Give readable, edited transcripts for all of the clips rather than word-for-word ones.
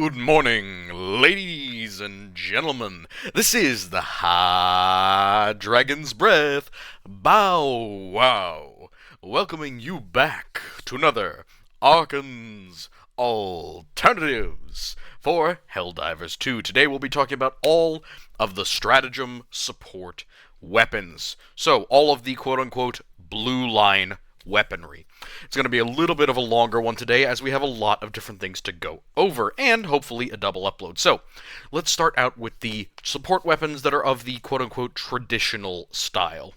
Good morning, ladies and gentlemen. This is the High Dragon's Breath Bow Wow, welcoming you back to another Arkan's Alternatives for Helldivers 2. Today we'll be talking about all of the stratagem support weapons. So, all of the quote-unquote blue line weaponry. It's going to be a little bit of a longer one today as we have a lot of different things to go over and hopefully a double upload. So let's start out with the support weapons that are of the quote-unquote traditional style.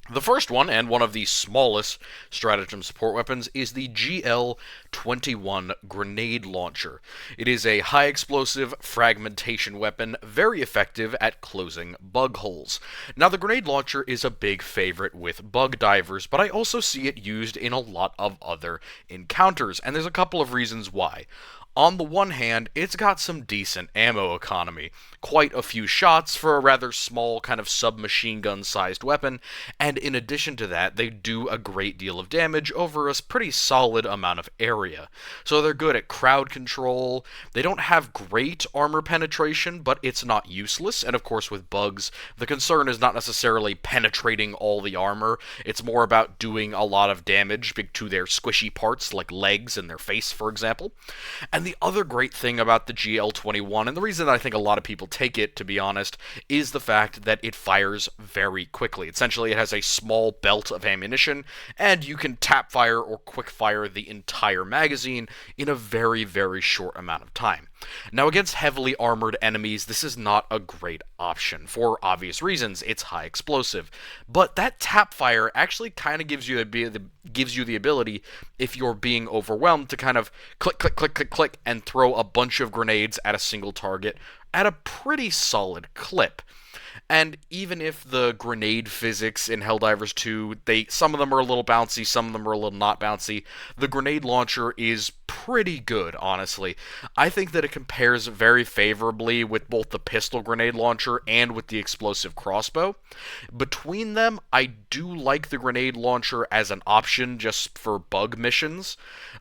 The first one, and one of the smallest stratagem support weapons, is the GL-21 grenade launcher. It is a high-explosive fragmentation weapon, very effective at closing bug holes. Now, the grenade launcher is a big favorite with bug divers, but I also see it used in a lot of other encounters, and there's a couple of reasons why. On the one hand, it's got some decent ammo economy, quite a few shots for a rather small kind of submachine gun sized weapon, and in addition to that, they do a great deal of damage over a pretty solid amount of area. So they're good at crowd control, they don't have great armor penetration, but it's not useless, and of course with bugs, the concern is not necessarily penetrating all the armor, it's more about doing a lot of damage to their squishy parts like legs and their face, for example. And the other great thing about the GL-21, and the reason I think a lot of people take it, to be honest, is the fact that it fires very quickly. Essentially, it has a small belt of ammunition, and you can tap fire or quick fire the entire magazine in a very, very short amount of time. Now, against heavily armored enemies, this is not a great option, for obvious reasons. It's high explosive. But that tap fire actually kind of gives you the ability, if you're being overwhelmed, to kind of click, click, click, click, click, and throw a bunch of grenades at a single target at a pretty solid clip. And even if the grenade physics in Helldivers 2, some of them are a little bouncy, some of them are a little not bouncy, the grenade launcher is pretty good, honestly. I think that it compares very favorably with both the pistol grenade launcher and with the explosive crossbow. Between them, I do like the grenade launcher as an option just for bug missions,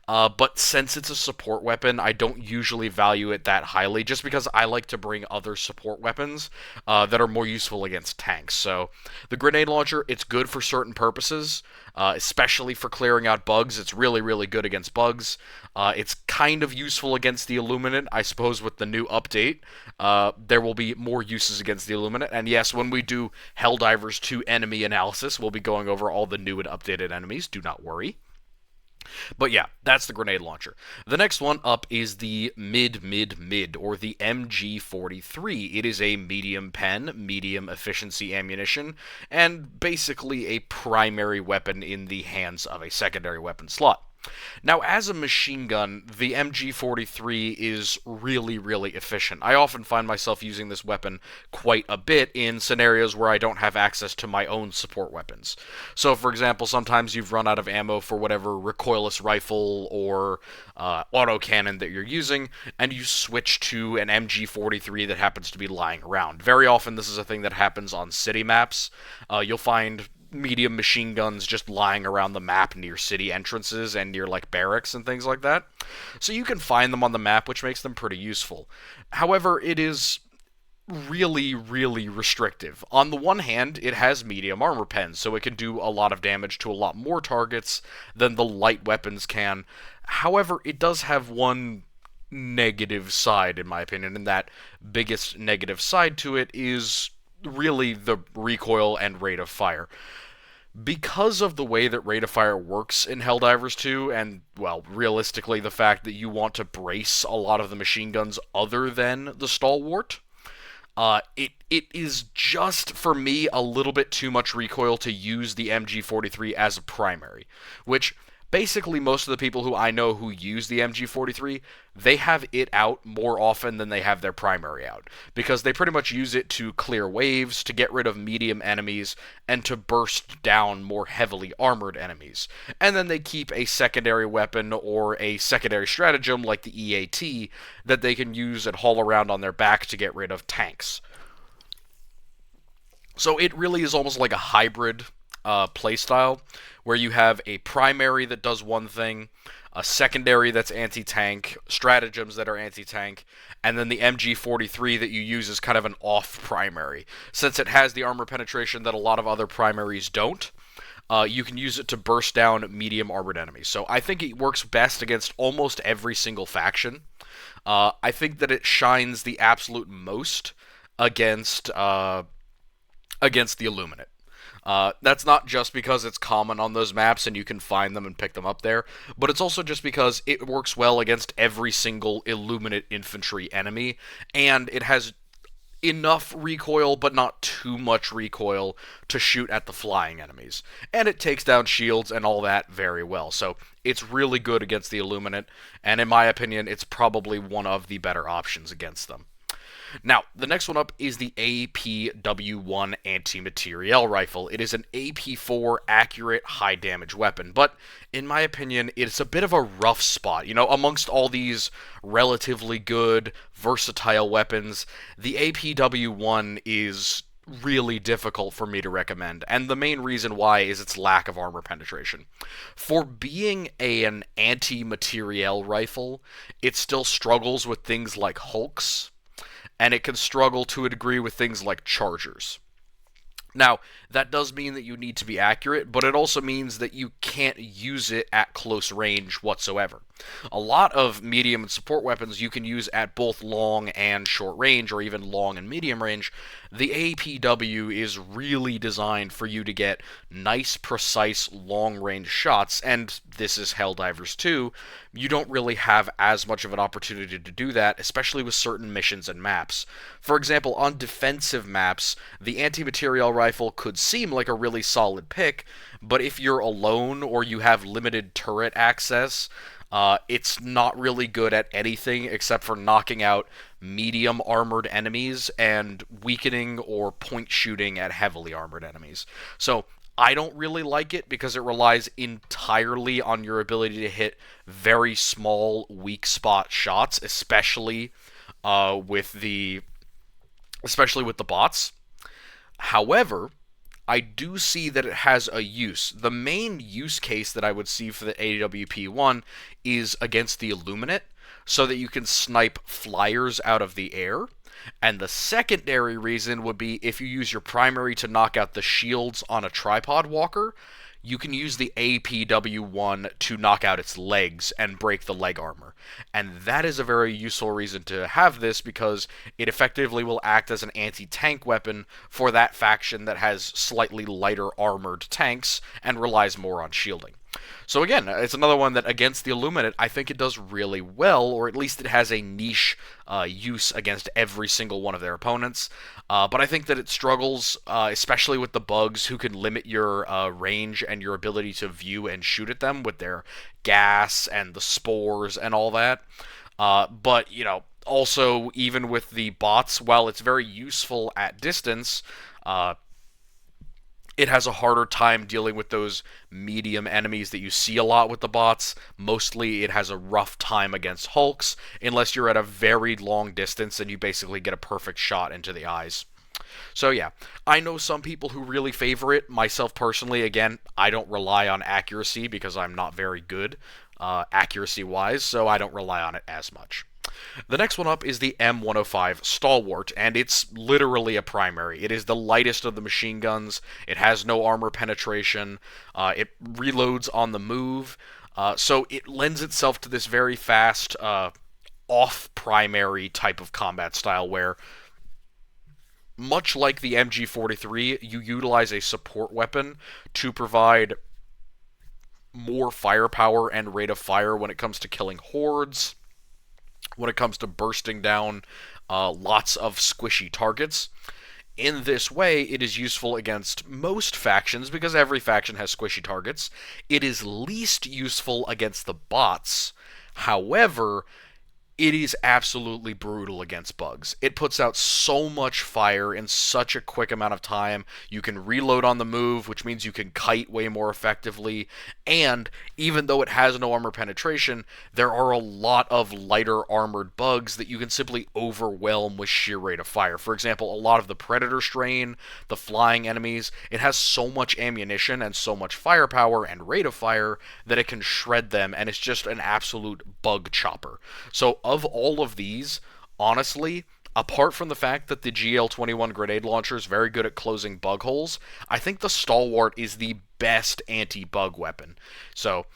but since it's a support weapon, I don't usually value it that highly, just because I like to bring other support weapons that are more useful against tanks. So the grenade launcher, it's good for certain purposes, especially for clearing out bugs. It's really, really good against bugs. It's kind of useful against the Illuminate. I suppose with the new update, there will be more uses against the Illuminate. And yes, when we do Helldivers 2 enemy analysis, we'll be going over all the new and updated enemies. Do not worry. But yeah, that's the grenade launcher. The next one up is the mid, or the MG43. It is a medium pen, medium efficiency ammunition, and basically a primary weapon in the hands of a secondary weapon slot. Now, as a machine gun, the MG43 is really, really efficient. I often find myself using this weapon quite a bit in scenarios where I don't have access to my own support weapons. So, for example, sometimes you've run out of ammo for whatever recoilless rifle or autocannon that you're using, and you switch to an MG43 that happens to be lying around. Very often, this is a thing that happens on city maps. You'll find medium machine guns just lying around the map near city entrances and near like barracks and things like that. So you can find them on the map, which makes them pretty useful. However, it is really, really restrictive. On the one hand, it has medium armor pens, so it can do a lot of damage to a lot more targets than the light weapons can. However, it does have one negative side, in my opinion, and that biggest negative side to it is really the recoil and rate of fire. Because of the way that rate of fire works in Helldivers 2, and, well, realistically the fact that you want to brace a lot of the machine guns other than the Stalwart, it is just, for me, a little bit too much recoil to use the MG43 as a primary, which basically most of the people who I know who use the MG43, they have it out more often than they have their primary out, because they pretty much use it to clear waves, to get rid of medium enemies, and to burst down more heavily armored enemies. And then they keep a secondary weapon or a secondary stratagem like the EAT that they can use and haul around on their back to get rid of tanks. So it really is almost like a hybrid playstyle where you have a primary that does one thing, a secondary that's anti-tank, stratagems that are anti-tank, and then the MG43 that you use as kind of an off primary. Since it has the armor penetration that a lot of other primaries don't, you can use it to burst down medium armored enemies. So I think it works best against almost every single faction. I think that it shines the absolute most against against the Illuminate. That's not just because it's common on those maps and you can find them and pick them up there, but it's also just because it works well against every single Illuminate infantry enemy, and it has enough recoil, but not too much recoil to shoot at the flying enemies. And it takes down shields and all that very well. So it's really good against the Illuminate, and in my opinion, it's probably one of the better options against them. Now, the next one up is the APW1 Anti-Materiel Rifle. It is an AP4 accurate high damage weapon, but in my opinion, it's a bit of a rough spot. You know, amongst all these relatively good, versatile weapons, the APW1 is really difficult for me to recommend, and the main reason why is its lack of armor penetration. For being an anti-materiel rifle, it still struggles with things like hulks, and it can struggle to a degree with things like chargers. Now, that does mean that you need to be accurate, but it also means that you can't use it at close range whatsoever. A lot of medium and support weapons you can use at both long and short range, or even long and medium range. The APW is really designed for you to get nice, precise, long-range shots, and this is Helldivers 2. You don't really have as much of an opportunity to do that, especially with certain missions and maps. For example, on defensive maps, the anti-materiel rifle could seem like a really solid pick, but if you're alone or you have limited turret access, it's not really good at anything except for knocking out medium armored enemies and weakening or point shooting at heavily armored enemies. So I don't really like it because it relies entirely on your ability to hit very small weak spot shots, especially with the bots. However, I do see that it has a use. The main use case that I would see for the AWP-1 is against the Illuminate, so that you can snipe flyers out of the air. And the secondary reason would be if you use your primary to knock out the shields on a tripod walker, you can use the APW-1 to knock out its legs and break the leg armor. And that is a very useful reason to have this, because it effectively will act as an anti-tank weapon for that faction that has slightly lighter armored tanks and relies more on shielding. So again, it's another one that against the Illuminate, I think it does really well, or at least it has a niche use against every single one of their opponents. But I think that it struggles, especially with the bugs who can limit your range and your ability to view and shoot at them with their gas and the spores and all that. But, you know, also, even with the bots, while it's very useful at distance, it has a harder time dealing with those medium enemies that you see a lot with the bots. Mostly it has a rough time against hulks, unless you're at a very long distance and you basically get a perfect shot into the eyes. So yeah, I know some people who really favor it. Myself personally, again, I don't rely on accuracy because I'm not very good accuracy-wise, so I don't rely on it as much. The next one up is the M105 Stalwart, and it's literally a primary. It is the lightest of the machine guns. It has no armor penetration. It reloads on the move. So it lends itself to this very fast, off-primary type of combat style where, much like the MG43, you utilize a support weapon to provide more firepower and rate of fire when it comes to killing hordes, when it comes to bursting down lots of squishy targets. In this way, it is useful against most factions, because every faction has squishy targets. It is least useful against the bots. However, It is absolutely brutal against bugs. It puts out so much fire in such a quick amount of time. You can reload on the move, which means you can kite way more effectively. And even though it has no armor penetration, there are a lot of lighter armored bugs that you can simply overwhelm with sheer rate of fire. For example, a lot of the Predator strain, the flying enemies, it has so much ammunition and so much firepower and rate of fire that it can shred them, and it's just an absolute bug chopper. So of all of these, honestly, apart from the fact that the GL-21 grenade launcher is very good at closing bug holes, I think the Stalwart is the best anti-bug weapon. So,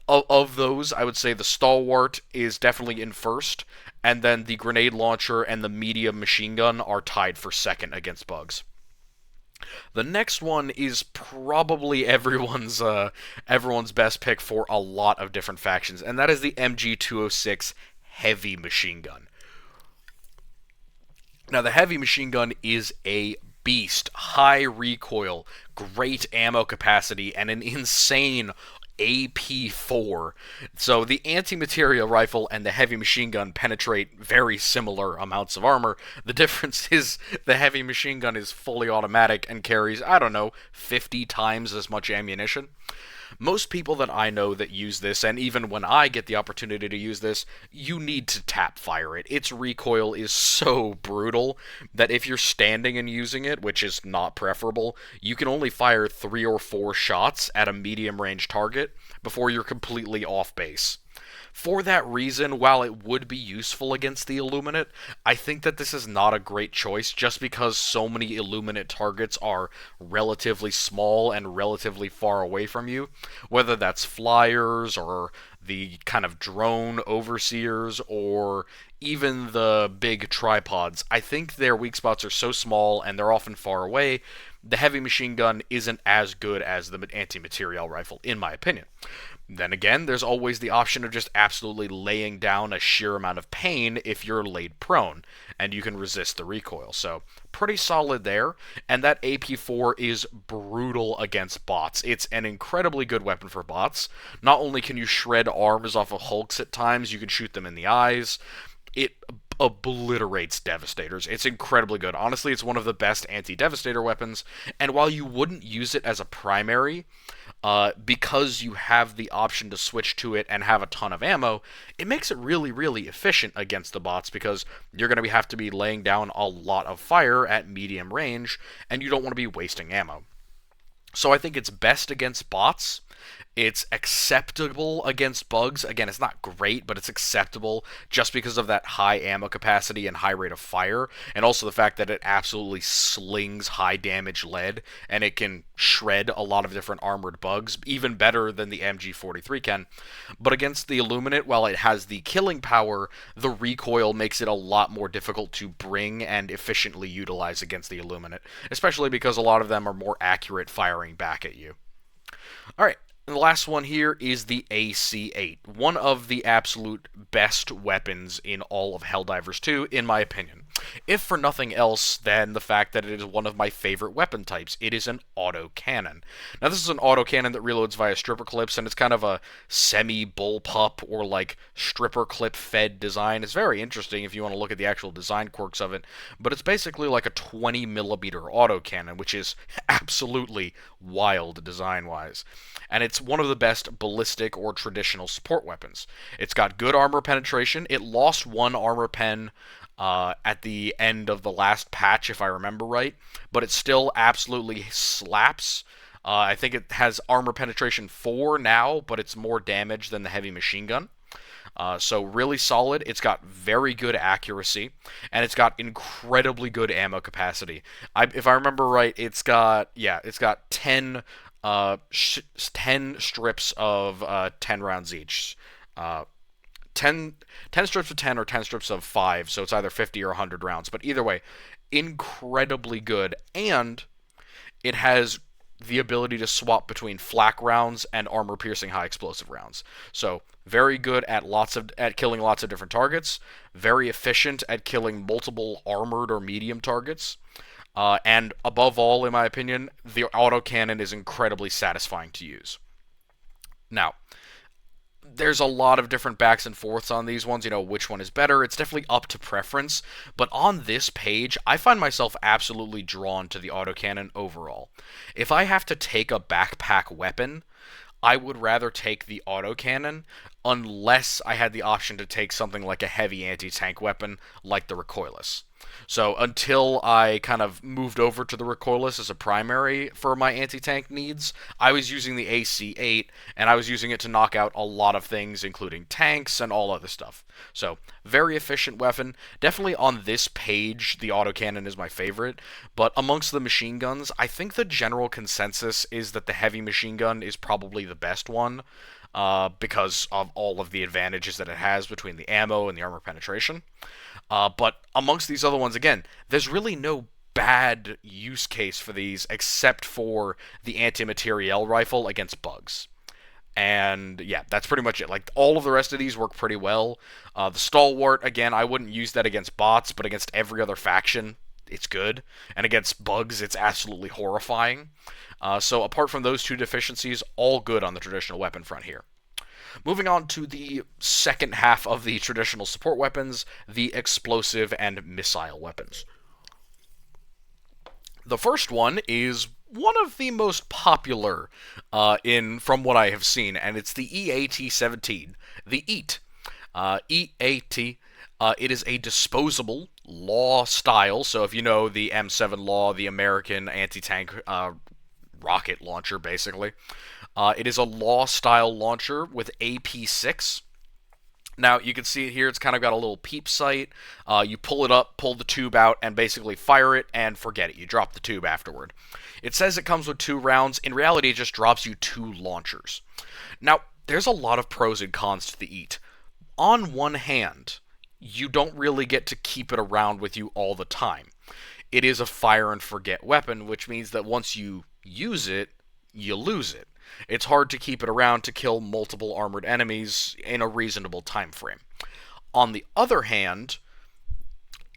of those, I would say the Stalwart is definitely in first, and then the grenade launcher and the medium machine gun are tied for second against bugs. The next one is probably everyone's best pick for a lot of different factions, and that is the MG206 heavy machine gun. Now, the heavy machine gun is a beast. High recoil, great ammo capacity, and an insane AP4. So the anti-material rifle and the heavy machine gun penetrate very similar amounts of armor. The difference is the heavy machine gun is fully automatic and carries, I don't know, 50 times as much ammunition. Most people that I know that use this, and even when I get the opportunity to use this, you need to tap fire it. Its recoil is so brutal that if you're standing and using it, which is not preferable, you can only fire 3 or 4 shots at a medium range target before you're completely off base. For that reason, while it would be useful against the Illuminate, I think that this is not a great choice just because so many Illuminate targets are relatively small and relatively far away from you, whether that's flyers or the kind of drone overseers or even the big tripods. I think their weak spots are so small and they're often far away. The heavy machine gun isn't as good as the anti-material rifle, in my opinion. Then again, there's always the option of just absolutely laying down a sheer amount of pain if you're laid prone, and you can resist the recoil. So, pretty solid there, and that AP4 is brutal against bots. It's an incredibly good weapon for bots. Not only can you shred arms off of Hulks at times, you can shoot them in the eyes. It obliterates Devastators. It's incredibly good. Honestly, it's one of the best anti-Devastator weapons, and while you wouldn't use it as a primary, because you have the option to switch to it and have a ton of ammo, it makes it really, really efficient against the bots because you're going to have to be laying down a lot of fire at medium range, and you don't want to be wasting ammo. So I think it's best against bots. It's acceptable against bugs. Again, it's not great, but it's acceptable just because of that high ammo capacity and high rate of fire, and also the fact that it absolutely slings high damage lead, and it can shred a lot of different armored bugs, even better than the MG43 can. But against the Illuminate, while it has the killing power, the recoil makes it a lot more difficult to bring and efficiently utilize against the Illuminate, especially because a lot of them are more accurate firing back at you. Alright, and the last one here is the AC-8, one of the absolute best weapons in all of Helldivers 2, in my opinion. If for nothing else than the fact that it is one of my favorite weapon types. It is an autocannon. Now, this is an autocannon that reloads via stripper clips, and it's kind of a semi-bullpup or like stripper clip fed design. It's very interesting if you want to look at the actual design quirks of it, but it's basically like a 20mm autocannon, which is absolutely wild design-wise. And it's one of the best ballistic or traditional support weapons. It's got good armor penetration. It lost one armor pen at the end of the last patch, if I remember right, but it still absolutely slaps. I think it has armor penetration 4 now, but it's more damage than the heavy machine gun. So really solid. It's got very good accuracy, and it's got incredibly good ammo capacity. If I remember right, it's got 10 strips of 10 rounds each. 10 strips of 10 or 10 strips of 5, so it's either 50 or 100 rounds. But either way, incredibly good, and it has the ability to swap between flak rounds and armor-piercing high explosive rounds. So very good at killing lots of different targets, very efficient at killing multiple armored or medium targets, and above all, in my opinion, the autocannon is incredibly satisfying to use. Now, there's a lot of different backs and forths on these ones, which one is better. It's definitely up to preference, but on this page, I find myself absolutely drawn to the autocannon overall. If I have to take a backpack weapon, I would rather take the autocannon unless I had the option to take something like a heavy anti-tank weapon like the recoilless. So until I kind of moved over to the recoilless as a primary for my anti-tank needs, I was using the AC-8, and I was using it to knock out a lot of things, including tanks and all other stuff. So, very efficient weapon. Definitely on this page, the autocannon is my favorite, but amongst the machine guns, I think the general consensus is that the heavy machine gun is probably the best one, because of all of the advantages that it has between the ammo and the armor penetration. But amongst these other ones, again, there's really no bad use case for these except for the anti-materiel rifle against bugs. And yeah, that's pretty much it. Like, all of the rest of these work pretty well. The Stalwart, again, I wouldn't use that against bots, but against every other faction, it's good. And against bugs, it's absolutely horrifying. So apart from those two deficiencies, all good on the traditional weapon front here. Moving on to the second half of the traditional support weapons, the explosive and missile weapons. The first one is one of the most popular from what I have seen, and it's the EAT-17, the EAT. EAT, it is a disposable law style, so if you know the M7 Law, the American anti-tank rocket launcher, basically. It is a law-style launcher with AP6. Now, you can see it here, it's kind of got a little peep sight. You pull it up, pull the tube out, and basically fire it, and forget it. You drop the tube afterward. It says it comes with 2 rounds. In reality, it just drops you 2 launchers. Now, there's a lot of pros and cons to the EAT. On one hand, you don't really get to keep it around with you all the time. It is a fire-and-forget weapon, which means that once you use it, you lose it. It's hard to keep it around to kill multiple armored enemies in a reasonable time frame. On the other hand,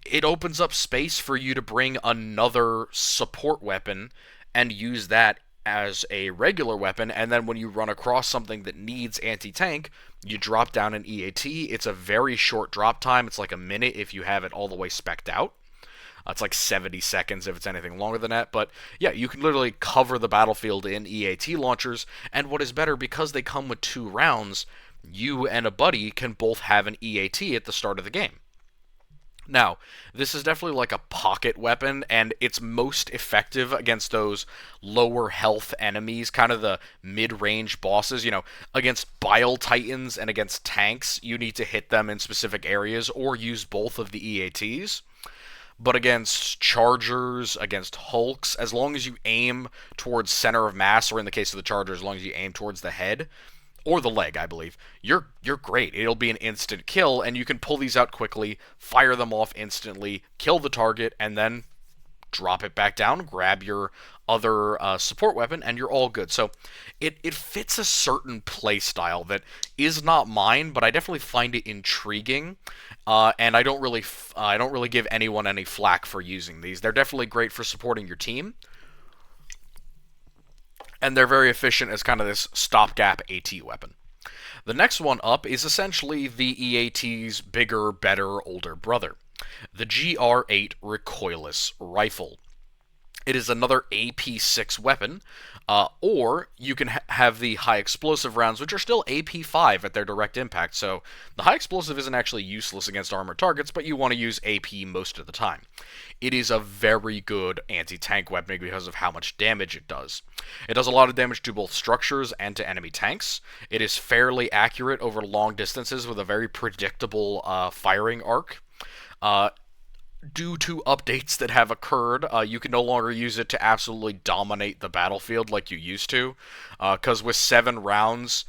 it opens up space for you to bring another support weapon and use that as a regular weapon, and then when you run across something that needs anti-tank, you drop down an EAT. It's a very short drop time. It's like a minute if you have it all the way spec'd out. It's like 70 seconds if it's anything longer than that. But yeah, you can literally cover the battlefield in EAT launchers. And what is better, because they come with 2 rounds, you and a buddy can both have an EAT at the start of the game. Now, this is definitely like a pocket weapon, and it's most effective against those lower health enemies, kind of the mid-range bosses. Against Bile Titans and against tanks, you need to hit them in specific areas or use both of the EATs. But against Chargers, against Hulks, as long as you aim towards center of mass, or in the case of the Charger, as long as you aim towards the head, or the leg, I believe, you're great. It'll be an instant kill, and you can pull these out quickly, fire them off instantly, kill the target, and then drop it back down, grab your other support weapon, and you're all good. So it fits a certain play style that is not mine, but I definitely find it intriguing, and I don't really give anyone any flack for using these. They're definitely great for supporting your team, and they're very efficient as kind of this stopgap AT weapon. The next one up is essentially the EAT's bigger, better, older brother, the GR8 recoilless rifle. It is another AP6 weapon, or you can have the high explosive rounds, which are still AP5 at their direct impact, so the high explosive isn't actually useless against armored targets, but you want to use AP most of the time. It is a very good anti-tank weapon because of how much damage it does. It does a lot of damage to both structures and to enemy tanks. It is fairly accurate over long distances with a very predictable firing arc. Due to updates that have occurred, you can no longer use it to absolutely dominate the battlefield like you used to, because with 7 rounds,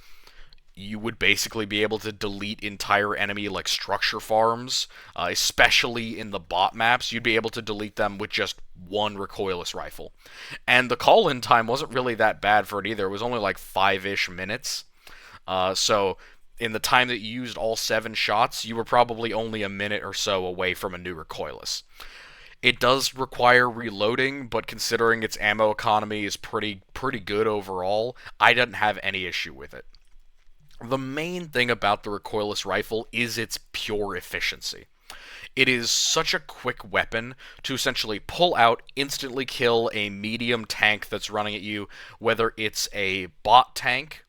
you would basically be able to delete entire enemy like structure farms, especially in the bot maps. You'd be able to delete them with just 1 recoilless rifle. And the call-in time wasn't really that bad for it either. It was only like 5-ish minutes. So in the time that you used all 7 shots, you were probably only a minute or so away from a new recoilless. It does require reloading, but considering its ammo economy is pretty good overall, I didn't have any issue with it. The main thing about the recoilless rifle is its pure efficiency. It is such a quick weapon to essentially pull out, instantly kill a medium tank that's running at you, whether it's a bot tank,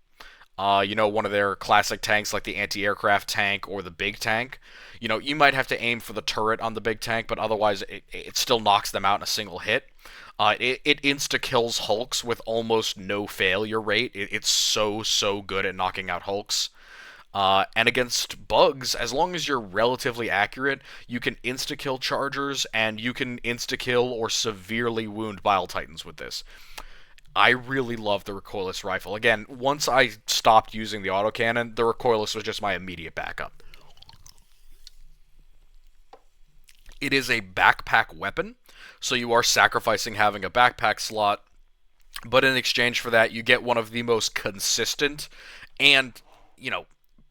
one of their classic tanks like the anti-aircraft tank or the big tank. You might have to aim for the turret on the big tank, but otherwise it still knocks them out in a single hit. It insta-kills hulks with almost no failure rate. It's so good at knocking out hulks. And against bugs, as long as you're relatively accurate, you can insta-kill chargers, and you can insta-kill or severely wound Bile Titans with this. I really love the recoilless rifle. Again, once I stopped using the autocannon, the recoilless was just my immediate backup. It is a backpack weapon, so you are sacrificing having a backpack slot, but in exchange for that, you get one of the most consistent and,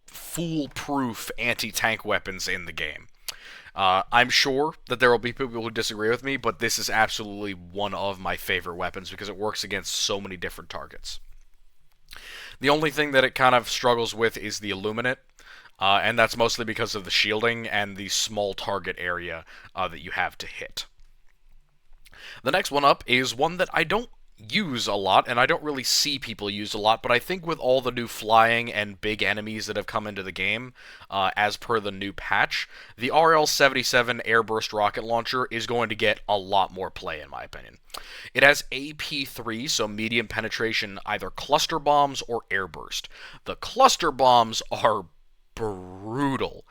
foolproof anti-tank weapons in the game. I'm sure that there will be people who disagree with me, but this is absolutely one of my favorite weapons because it works against so many different targets. The only thing that it kind of struggles with is the Illuminate, and that's mostly because of the shielding and the small target area that you have to hit. The next one up is one that I don't use a lot, and I don't really see people use a lot, but I think with all the new flying and big enemies that have come into the game, as per the new patch, the RL-77 Airburst Rocket Launcher is going to get a lot more play, in my opinion. It has AP3, so medium penetration, either cluster bombs or airburst. The cluster bombs are brutal.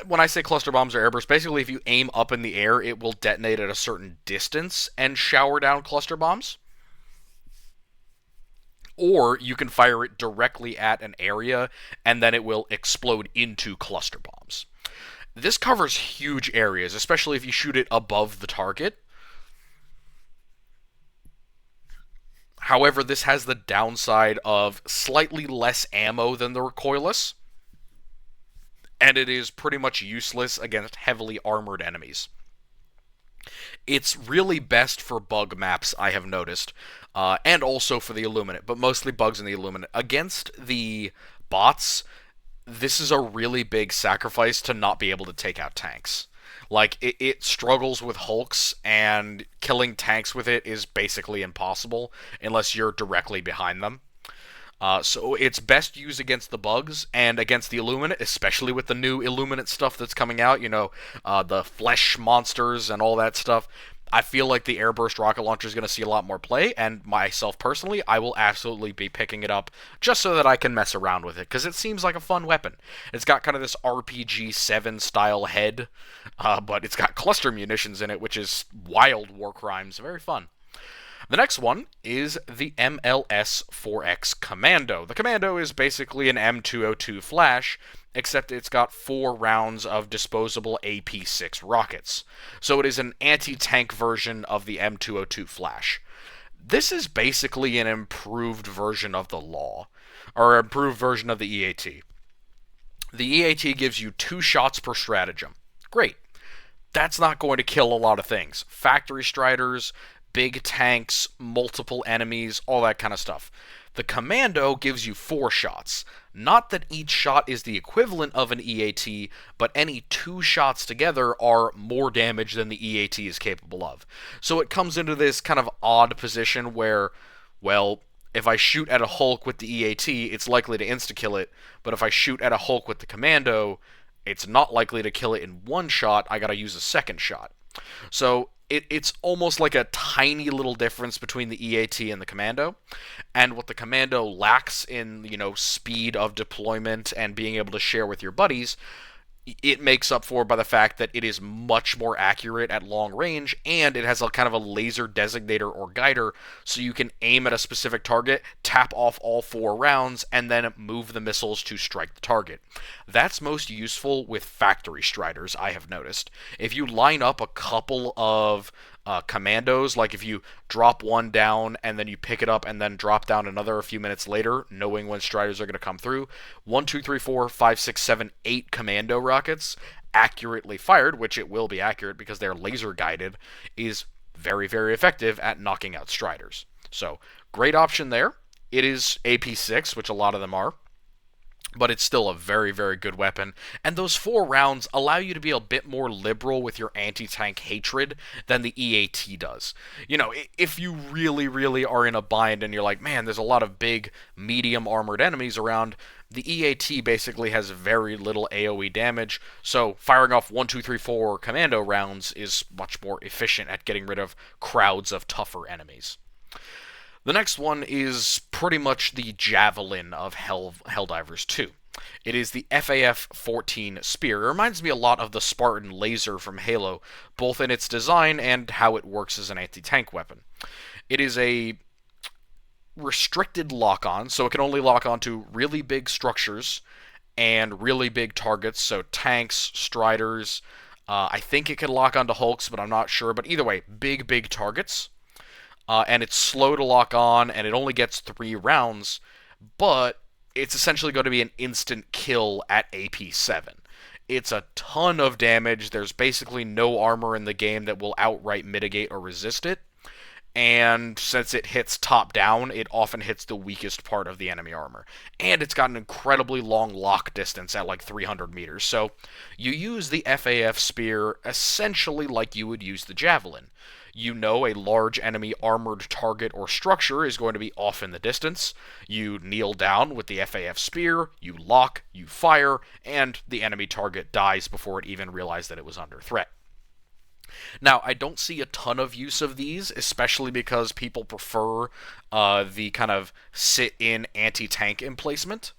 When I say cluster bombs or airburst, basically if you aim up in the air, it will detonate at a certain distance and shower down cluster bombs. Or you can fire it directly at an area, and then it will explode into cluster bombs. This covers huge areas, especially if you shoot it above the target. However, this has the downside of slightly less ammo than the recoilless, and it is pretty much useless against heavily armored enemies. It's really best for bug maps, I have noticed, and also for the Illuminate, but mostly bugs in the Illuminate. Against the bots, this is a really big sacrifice to not be able to take out tanks. Like, it struggles with hulks, and killing tanks with it is basically impossible unless you're directly behind them. So it's best used against the bugs and against the Illuminate, especially with the new Illuminate stuff that's coming out, the flesh monsters and all that stuff. I feel like the Airburst Rocket Launcher is going to see a lot more play, and myself personally, I will absolutely be picking it up just so that I can mess around with it, because it seems like a fun weapon. It's got kind of this RPG 7 style head, but it's got cluster munitions in it, which is wild war crimes. Very fun. The next one is the MLS-4X Commando. The Commando is basically an M202 Flash, except it's got 4 rounds of disposable AP6 rockets. So it is an anti-tank version of the M202 Flash. This is basically an improved version of the Law, or improved version of the EAT. The EAT gives you 2 shots per stratagem. Great. That's not going to kill a lot of things. Factory Striders, big tanks, multiple enemies, all that kind of stuff. The Commando gives you 4 shots. Not that each shot is the equivalent of an EAT, but any 2 shots together are more damage than the EAT is capable of. So it comes into this kind of odd position where, well, if I shoot at a Hulk with the EAT, it's likely to insta-kill it, but if I shoot at a Hulk with the Commando, it's not likely to kill it in 1 shot, I gotta use a second shot. So it's almost like a tiny little difference between the EAT and the Commando, and what the Commando lacks in, speed of deployment and being able to share with your buddies, it makes up for by the fact that it is much more accurate at long range, and it has a kind of a laser designator or guider, so you can aim at a specific target, tap off all 4 rounds, and then move the missiles to strike the target. That's most useful with Factory Striders, I have noticed. If you line up a couple of commandos, like if you drop one down and then you pick it up and then drop down another a few minutes later, knowing when Striders are going to come through, 1, 2, 3, 4, 5, 6, 7, 8 commando rockets accurately fired, which it will be accurate because they're laser guided, is very, very effective at knocking out Striders. So, great option there. It is AP6, which a lot of them are. but it's still a very, very good weapon. And those 4 rounds allow you to be a bit more liberal with your anti-tank hatred than the EAT does. You know, if you really, really are in a bind and you're like, man, there's a lot of big, medium armored enemies around, the EAT basically has very little AoE damage, so firing off 1, 2, 3, 4 commando rounds is much more efficient at getting rid of crowds of tougher enemies. The next one is pretty much the Javelin of Helldivers 2. It is the FAF-14 Spear. It reminds me a lot of the Spartan Laser from Halo, both in its design and how it works as an anti-tank weapon. It is a restricted lock-on, so it can only lock onto really big structures and really big targets, so tanks, striders. I think it can lock onto hulks, but I'm not sure. But either way, big, big targets. And it's slow to lock on, and it only gets 3 rounds, but it's essentially going to be an instant kill at AP7. It's a ton of damage. There's basically no armor in the game that will outright mitigate or resist it. And since it hits top down, it often hits the weakest part of the enemy armor. And it's got an incredibly long lock distance at like 300 meters. So you use the FAF spear essentially like you would use the javelin. You know a large enemy armored target or structure is going to be off in the distance. You kneel down with the FAF spear, you lock, you fire, and the enemy target dies before it even realized that it was under threat. Now, I don't see a ton of use of these, especially because people prefer the kind of sit-in anti-tank emplacement.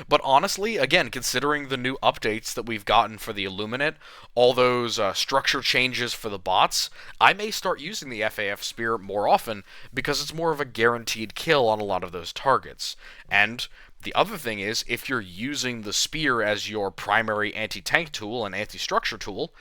But honestly, again, considering the new updates that we've gotten for the Illuminate, all those structure changes for the bots, I may start using the FAF Spear more often because it's more of a guaranteed kill on a lot of those targets. And the other thing is, if you're using the Spear as your primary anti-tank tool and anti-structure tool,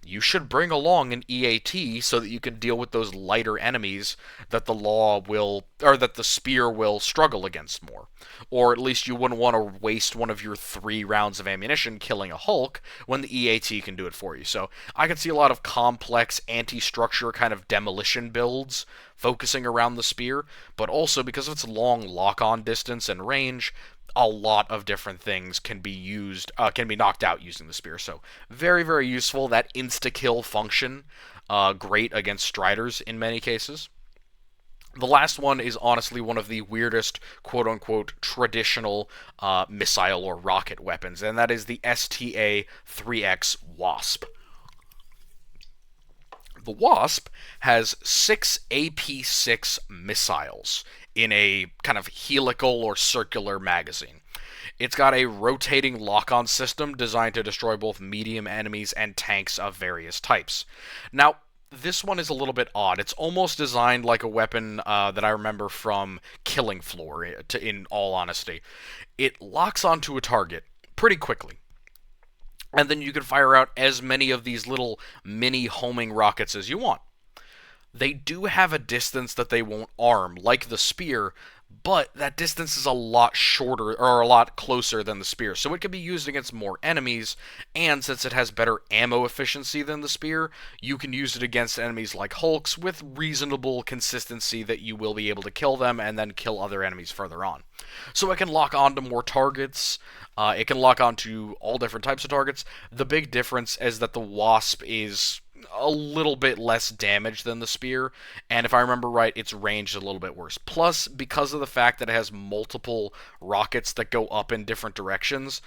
you should bring along an EAT so that you can deal with those lighter enemies that the law will, or that the spear will struggle against more. Or at least you wouldn't want to waste one of your 3 rounds of ammunition killing a Hulk when the EAT can do it for you. So I can see a lot of complex anti-structure kind of demolition builds focusing around the spear, but also because of its long lock-on distance and range, a lot of different things can be used, can be knocked out using the spear. So very, very useful. That insta-kill function, great against striders in many cases. The last one is honestly one of the weirdest, quote-unquote, traditional missile or rocket weapons, and that is the STA-3X Wasp. The Wasp has 6 AP6 missiles in a kind of helical or circular magazine. It's got a rotating lock-on system designed to destroy both medium enemies and tanks of various types. Now, this one is a little bit odd. It's almost designed like a weapon that I remember from Killing Floor, in all honesty. It locks onto a target pretty quickly. And then you can fire out as many of these little mini homing rockets as you want. They do have a distance that they won't arm, like the spear, but that distance is a lot shorter, or a lot closer than the spear, so it can be used against more enemies, and since it has better ammo efficiency than the spear, you can use it against enemies like Hulks with reasonable consistency that you will be able to kill them and then kill other enemies further on. So it can lock onto more targets, it can lock onto all different types of targets. The big difference is that the Wasp is a little bit less damage than the spear, and if I remember right, its range is a little bit worse. Plus, because of the fact that it has multiple rockets that go up in different directions,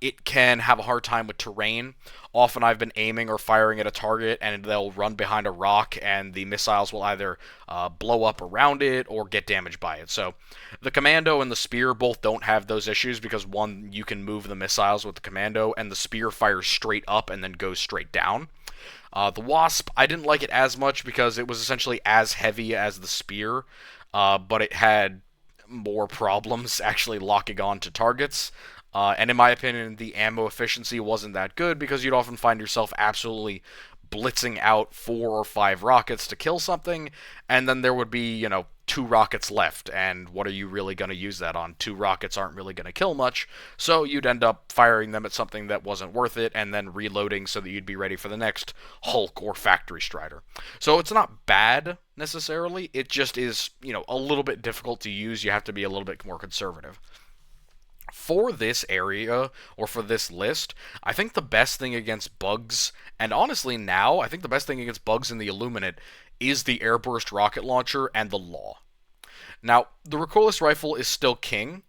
it can have a hard time with terrain. Often I've been aiming or firing at a target, and they'll run behind a rock, and the missiles will either blow up around it or get damaged by it. So the Commando and the Spear both don't have those issues, because one, you can move the missiles with the Commando, and the Spear fires straight up and then goes straight down. The Wasp, I didn't like it as much because it was essentially as heavy as the Spear, but it had more problems actually locking on to targets. And in my opinion, the ammo efficiency wasn't that good because you'd often find yourself absolutely blitzing out 4 or 5 rockets to kill something, and then there would be, 2 rockets left, and what are you really going to use that on? 2 rockets aren't really going to kill much, so you'd end up firing them at something that wasn't worth it, and then reloading so that you'd be ready for the next Hulk or Factory Strider. So it's not bad, necessarily, it just is, a little bit difficult to use. You have to be a little bit more conservative. For this area, or for this list, I think the best thing against bugs, and honestly now, I think the best thing against bugs in the Illuminate is the Airburst Rocket Launcher and the Law. Now, the recoilless rifle is still king,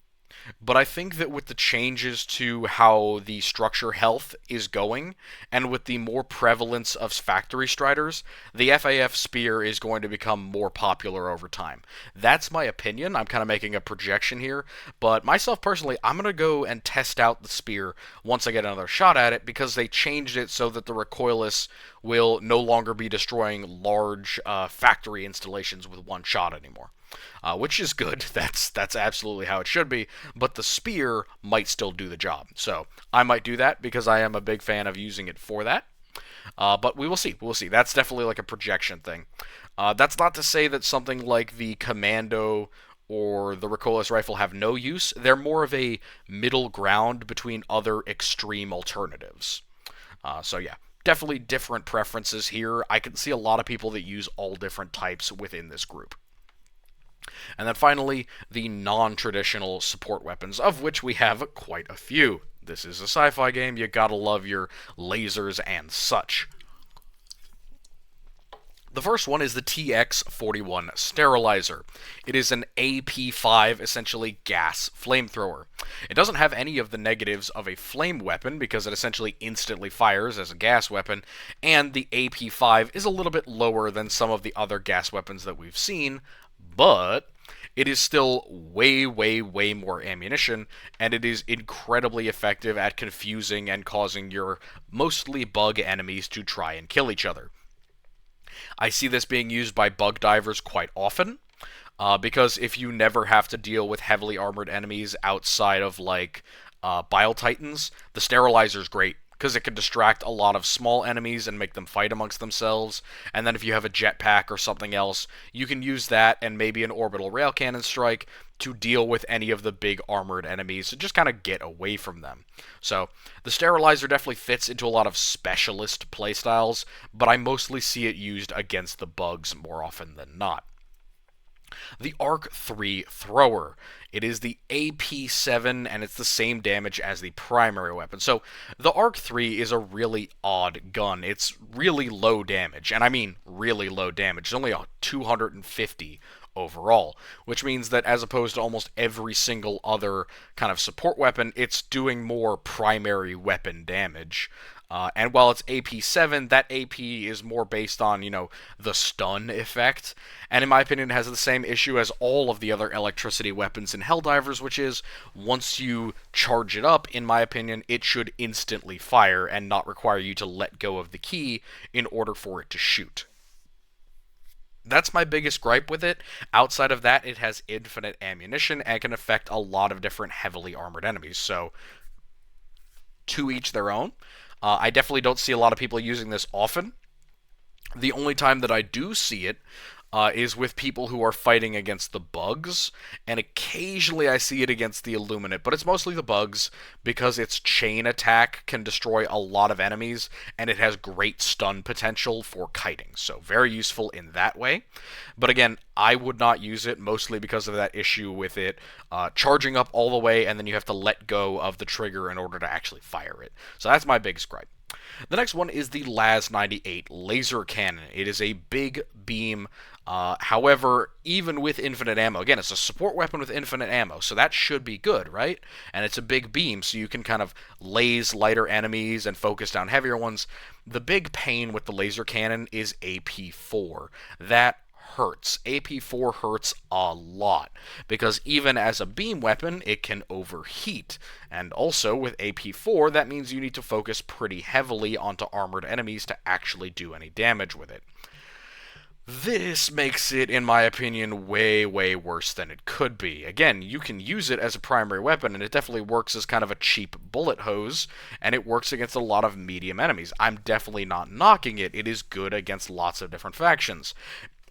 but I think that with the changes to how the structure health is going, and with the more prevalence of factory striders, the FAF spear is going to become more popular over time. That's my opinion. I'm kind of making a projection here, but myself personally, I'm going to go and test out the spear once I get another shot at it, because they changed it so that the recoilless will no longer be destroying large factory installations with one shot anymore. Which is good. That's absolutely how it should be. But the spear might still do the job. So I might do that because I am a big fan of using it for that. But we will see. We'll see. That's definitely like a projection thing. That's not to say that something like the Commando or the recoilless rifle have no use. They're more of a middle ground between other extreme alternatives. So yeah, definitely different preferences here. I can see a lot of people that use all different types within this group. And then finally, the non-traditional support weapons, of which we have quite a few. This is a sci-fi game, you gotta love your lasers and such. The first one is the TX-41 Sterilizer. It is an AP-5, essentially gas flamethrower. It doesn't have any of the negatives of a flame weapon because it essentially instantly fires as a gas weapon, and the AP-5 is a little bit lower than some of the other gas weapons that we've seen, but it is still way, way, way more ammunition, and it is incredibly effective at confusing and causing your mostly bug enemies to try and kill each other. I see this being used by bug divers quite often, because if you never have to deal with heavily armored enemies outside of, like, Bile Titans, the Sterilizer is great, because it can distract a lot of small enemies and make them fight amongst themselves. And then if you have a jetpack or something else, you can use that and maybe an orbital rail cannon strike to deal with any of the big armored enemies and just kind of get away from them. So the Sterilizer definitely fits into a lot of specialist playstyles, but I mostly see it used against the bugs more often than not. The Arc 3 Thrower. It is the AP7, and it's the same damage as the primary weapon. So, the Arc 3 is a really odd gun. It's really low damage, and I mean really low damage. It's only 250 overall, which means that as opposed to almost every single other kind of support weapon, it's doing more primary weapon damage. And while it's AP7, that AP is more based on, the stun effect. And in my opinion, it has the same issue as all of the other electricity weapons in Helldivers, which is, once you charge it up, in my opinion, it should instantly fire and not require you to let go of the key in order for it to shoot. That's my biggest gripe with it. Outside of that, it has infinite ammunition and can affect a lot of different heavily armored enemies. So, to each their own. I definitely don't see a lot of people using this often. The only time that I do see it is with people who are fighting against the bugs, and occasionally I see it against the Illuminate, but it's mostly the bugs because its chain attack can destroy a lot of enemies, and it has great stun potential for kiting, so very useful in that way. But again, I would not use it mostly because of that issue with it charging up all the way, and then you have to let go of the trigger in order to actually fire it. So that's my biggest gripe. The next one is the LAS-98 Laser Cannon. It is a big beam. However, even with infinite ammo, again, it's a support weapon with infinite ammo, so that should be good, right? And it's a big beam, so you can kind of laze lighter enemies and focus down heavier ones. The big pain with the laser cannon is AP4. That hurts. AP4 hurts a lot, because even as a beam weapon, it can overheat. And also, with AP4, that means you need to focus pretty heavily onto armored enemies to actually do any damage with it. This makes it, in my opinion, way, way worse than it could be. Again, you can use it as a primary weapon, and it definitely works as kind of a cheap bullet hose, and it works against a lot of medium enemies. I'm definitely not knocking it. It is good against lots of different factions.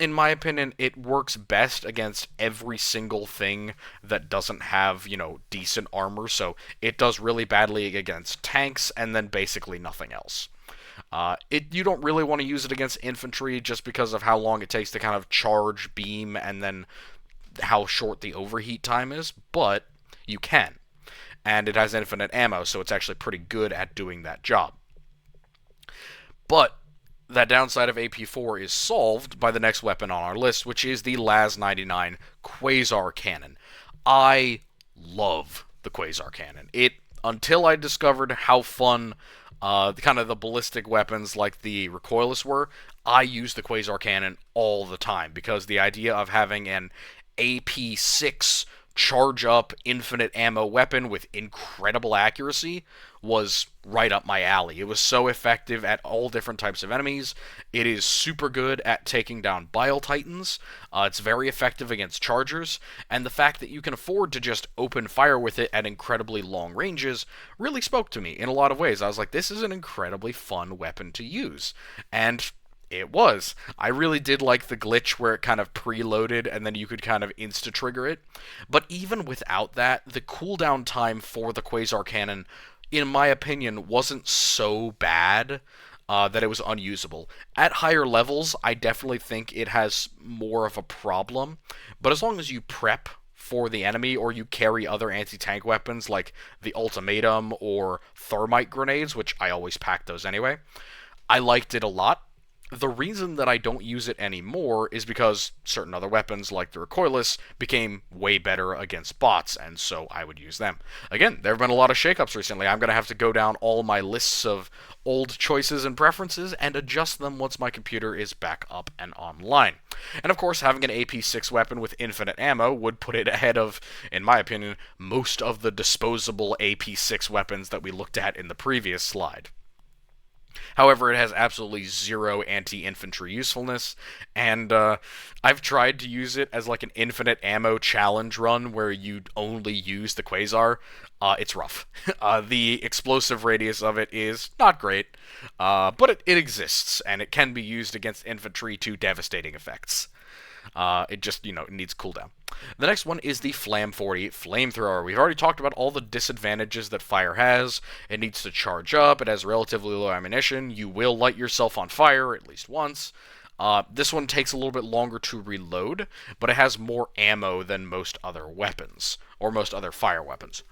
In my opinion, it works best against every single thing that doesn't have, decent armor, so it does really badly against tanks, and then basically nothing else. You don't really want to use it against infantry just because of how long it takes to kind of charge, beam, and then how short the overheat time is, but you can. and it has infinite ammo, so it's actually pretty good at doing that job. But that downside of AP4 is solved by the next weapon on our list, which is the LAS-99 Quasar Cannon. I love the Quasar Cannon. Until I discovered how fun kind of the ballistic weapons like the recoilless were, I used the Quasar Cannon all the time, because the idea of having an AP6 charge up infinite ammo weapon with incredible accuracy was right up my alley. It was so effective at all different types of enemies. It is super good at taking down Bile Titans. It's very effective against chargers, and the fact that you can afford to just open fire with it at incredibly long ranges really spoke to me in a lot of ways. I was like, this is an incredibly fun weapon to use, and it was. I really did like the glitch where it kind of preloaded and then you could kind of insta-trigger it. But even without that, the cooldown time for the Quasar Cannon, in my opinion, wasn't so bad that it was unusable. At higher levels, I definitely think it has more of a problem. But as long as you prep for the enemy, or you carry other anti-tank weapons like the Ultimatum or Thermite grenades, which I always pack those anyway, I liked it a lot. The reason that I don't use it anymore is because certain other weapons, like the recoilless, became way better against bots, and so I would use them. Again, there have been a lot of shakeups recently. I'm going to have to go down all my lists of old choices and preferences and adjust them once my computer is back up and online. And of course, having an AP6 weapon with infinite ammo would put it ahead of, in my opinion, most of the disposable AP6 weapons that we looked at in the previous slide. However, it has absolutely zero anti-infantry usefulness, and I've tried to use it as like an infinite ammo challenge run where you only use the Quasar. It's rough. The explosive radius of it is not great, but it exists, and it can be used against infantry to devastating effects. It just, it needs cooldown. The next one is the Flam 40 Flamethrower. We've already talked about all the disadvantages that fire has. It needs to charge up, it has relatively low ammunition, you will light yourself on fire at least once. This one takes a little bit longer to reload, but it has more ammo than most other weapons, or most other fire weapons.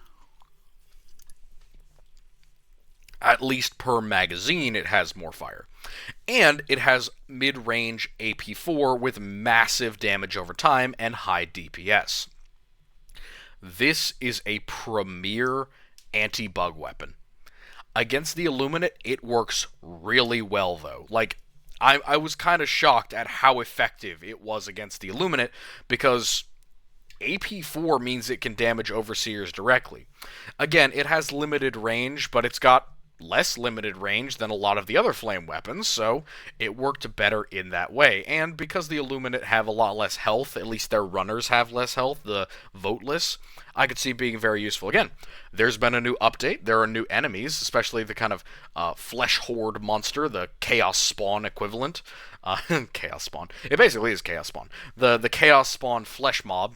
At least per magazine, it has more fire. And it has mid-range AP4 with massive damage over time and high DPS. This is a premier anti-bug weapon. Against the Illuminate, it works really well, though. Like, I was kind of shocked at how effective it was against the Illuminate, because AP4 means it can damage Overseers directly. Again, it has limited range, but it's got less limited range than a lot of the other flame weapons, so it worked better in that way. And because the Illuminate have a lot less health, at least their runners have less health, the voteless, I could see it being very useful. Again, there's been a new update, there are new enemies, especially the kind of flesh horde monster, the Chaos Spawn equivalent. Chaos Spawn. It basically is Chaos Spawn. The Chaos Spawn flesh mob.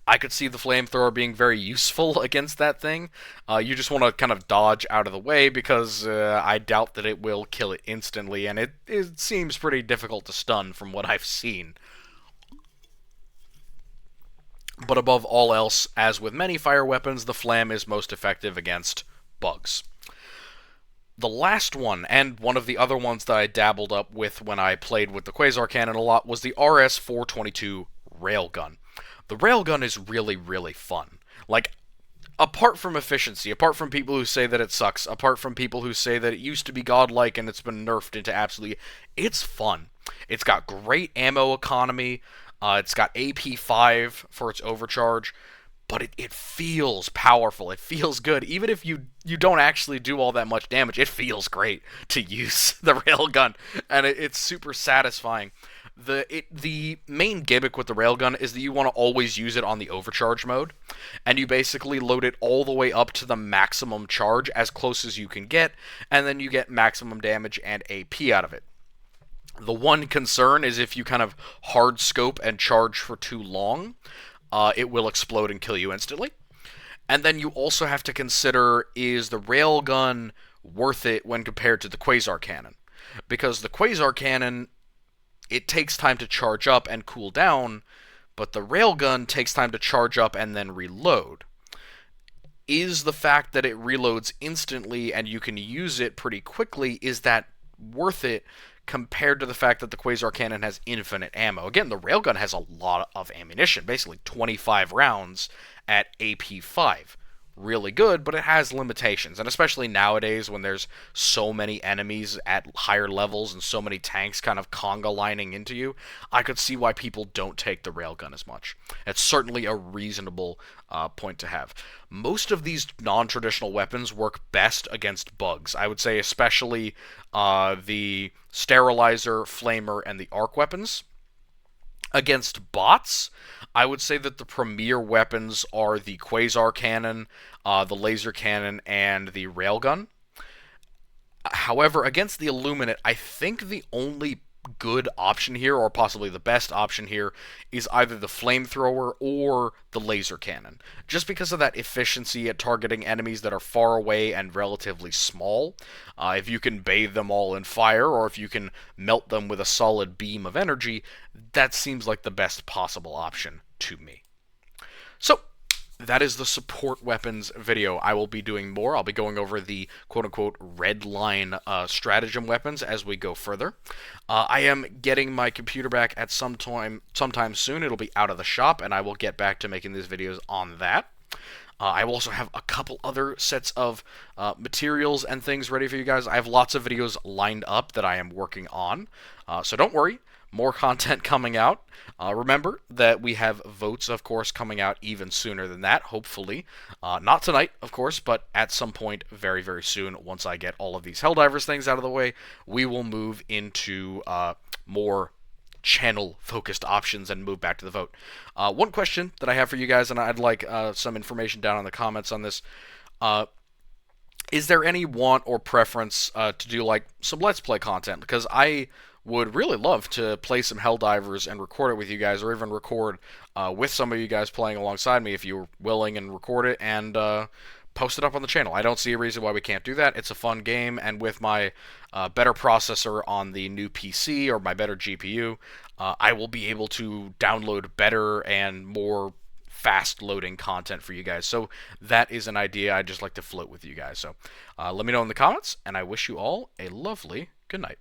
I could see the flamethrower being very useful against that thing. You just want to kind of dodge out of the way, because I doubt that it will kill it instantly, and it seems pretty difficult to stun from what I've seen. But above all else, as with many fire weapons, the flam is most effective against bugs. The last one, and one of the other ones that I dabbled up with when I played with the Quasar Cannon a lot, was the RS-422 Railgun. The Railgun is really, really fun. Like, apart from efficiency, apart from people who say that it sucks, apart from people who say that it used to be godlike and it's been nerfed into absolutely... It's fun. It's got great ammo economy, it's got AP5 for its overcharge, but it feels powerful, it feels good. Even if you don't actually do all that much damage, it feels great to use the Railgun, and it's super satisfying. The main gimmick with the Railgun is that you want to always use it on the overcharge mode, and you basically load it all the way up to the maximum charge, as close as you can get, and then you get maximum damage and AP out of it. The one concern is if you kind of hard scope and charge for too long, it will explode and kill you instantly. And then you also have to consider, is the Railgun worth it when compared to the Quasar Cannon? Because the Quasar Cannon, it takes time to charge up and cool down, but the Railgun takes time to charge up and then reload. is the fact that it reloads instantly and you can use it pretty quickly. Is that worth it compared to the fact that the Quasar Cannon has infinite ammo? Again, the Railgun has a lot of ammunition, basically 25 rounds at AP5. Really good, but it has limitations, and especially nowadays when there's so many enemies at higher levels and so many tanks kind of conga lining into you, I could see why people don't take the railgun as much. It's certainly a reasonable point to have. Most of these non-traditional weapons work best against bugs. I would say especially the sterilizer, flamer, and the arc weapons. Against bots, I would say that the premier weapons are the Quasar Cannon, the Laser Cannon, and the Railgun. However, against the Illuminate, I think the only good option here, or possibly the best option here, is either the Flamethrower or the Laser Cannon. Just because of that efficiency at targeting enemies that are far away and relatively small. If you can bathe them all in fire, or if you can melt them with a solid beam of energy, that seems like the best possible option to me. So, that is the support weapons video. I will be doing more. I'll be going over the quote-unquote red line stratagem weapons as we go further. I am getting my computer back at sometime soon. It'll be out of the shop, and I will get back to making these videos on that. I will also have a couple other sets of materials and things ready for you guys. I have lots of videos lined up that I am working on, so don't worry. More content coming out. Remember that we have votes, of course, coming out even sooner than that, hopefully. Not tonight, of course, but at some point very, very soon, once I get all of these Helldivers things out of the way, we will move into more channel-focused options and move back to the vote. One question that I have for you guys, and I'd like some information down in the comments on this. Is there any want or preference to do like some Let's Play content? Because I would really love to play some Helldivers and record it with you guys, or even record with some of you guys playing alongside me if you're willing, and record it and post it up on the channel. I don't see a reason why we can't do that. It's a fun game, and with my better processor on the new PC or my better GPU, I will be able to download better and more fast loading content for you guys. So that is an idea I'd just like to float with you guys. So let me know in the comments, and I wish you all a lovely good night.